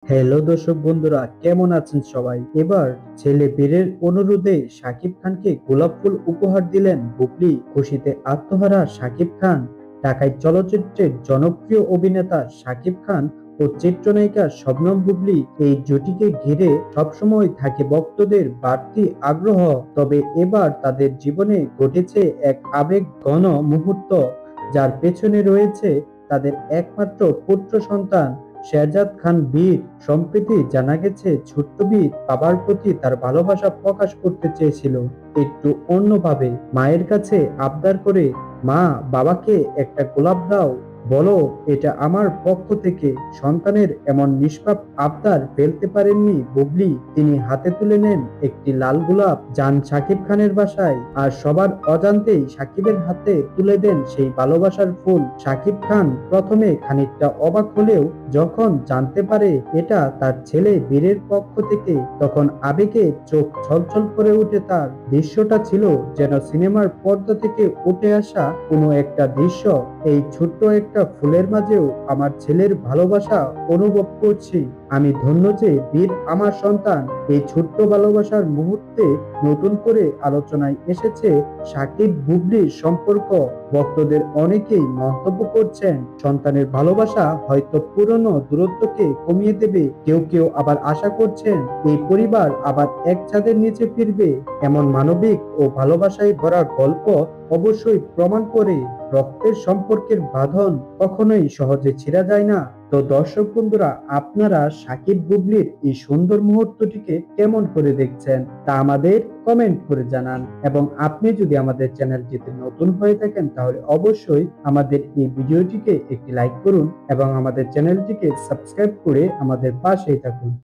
Hello দর্শক বন্ধুরা, কেমন আছেন সবাই? এবার ছেলে বীরের অনুরোধে শাকিব খানকে গোলাপ ফুল উপহার দিলেন বুবলি। খুশিতে আত্মহারা শাকিব খান। ঢাকাই চলচ্চিত্রের জনপ্রিয় অভিনেতা শাকিব খান ও চিত্রনায়িকা শবনম বুবলি এই জুটিকে ঘিরে সবসময় থাকে ভক্তদের বাড়তি আগ্রহ। তবে এবার তাদের জীবনে ঘটেছে এক আবেগ ঘন মুহূর্ত, যার পেছনে রয়েছে তাদের একমাত্র পুত্র সন্তান শেহজাদ খান বীর। সম্প্রতি জানা গেছে ছোট্ট বীর বাবার প্রতি তার ভালোবাসা প্রকাশ করতে চেয়েছিল একটু অন্যভাবে। মায়ের কাছে আবদার করে, মা, বাবাকে একটা গোলাপ দাও, বলো এটা আমার পক্ষ থেকে। সন্তানের এমন নিষ্পাপ আবদার ফেলতে পারেননি বুবলি। তিনি হাতে তুলে নেন একটি লাল গোলাপ, যান শাকিব খানের বাসায়, আর সবার অজান্তেই শাকিবের হাতে তুলে দেন সেই ভালোবাসার ফুল। শাকিব খান প্রথমে খানিকটা অবাক হলেও যখন জানতে পারে এটা তার ছেলে বীরের পক্ষ থেকে, তখন আবেগে চোখ ছলছল করে ওঠে তার। দৃশ্যটা ছিল যেন সিনেমার পর্দা থেকে উঠে আসা কোনো একটা দৃশ্য। এই ছোট্ট একটা ফুলের মাঝেও আমার ছেলের ভালোবাসা অনুভব করছি। আমি ধন্য যে বীর আমার সন্তান। এই ছোট্ট ভালোবাসার মুহূর্তে নতুন করে আলোচনায় এসেছে শাকিব বুবলির সম্পর্ক। ভক্তদের অনেকেই মন্তব্য করছেন সন্তানের ভালোবাসা হয়তো পুরনো দূরত্বকে কমিয়ে দেবে। কেউ কেউ আবার আশা করছেন এই পরিবার আবার এক ছাদের নিচে ফিরবে। এমন মানবিক ও ভালোবাসায় ভরা গল্প অবশ্যই প্রমাণ করে রক্তের সম্পর্কের বাঁধন কখনোই সহজে ছিঁড়া যায় না। তো দর্শক বন্ধুরা, আপনারা শাকিব বুবলির এই সুন্দর মুহূর্তটিকে কেমন করে দেখছেন তা আমাদের কমেন্ট করে জানান। এবং আপনি যদি আমাদের চ্যানেলটিতে নতুন হয়ে থাকেন তাহলে অবশ্যই আমাদের এই ভিডিওটিকে একটি লাইক করুন এবং আমাদের চ্যানেলটিকে সাবস্ক্রাইব করে আমাদের পাশেই থাকুন।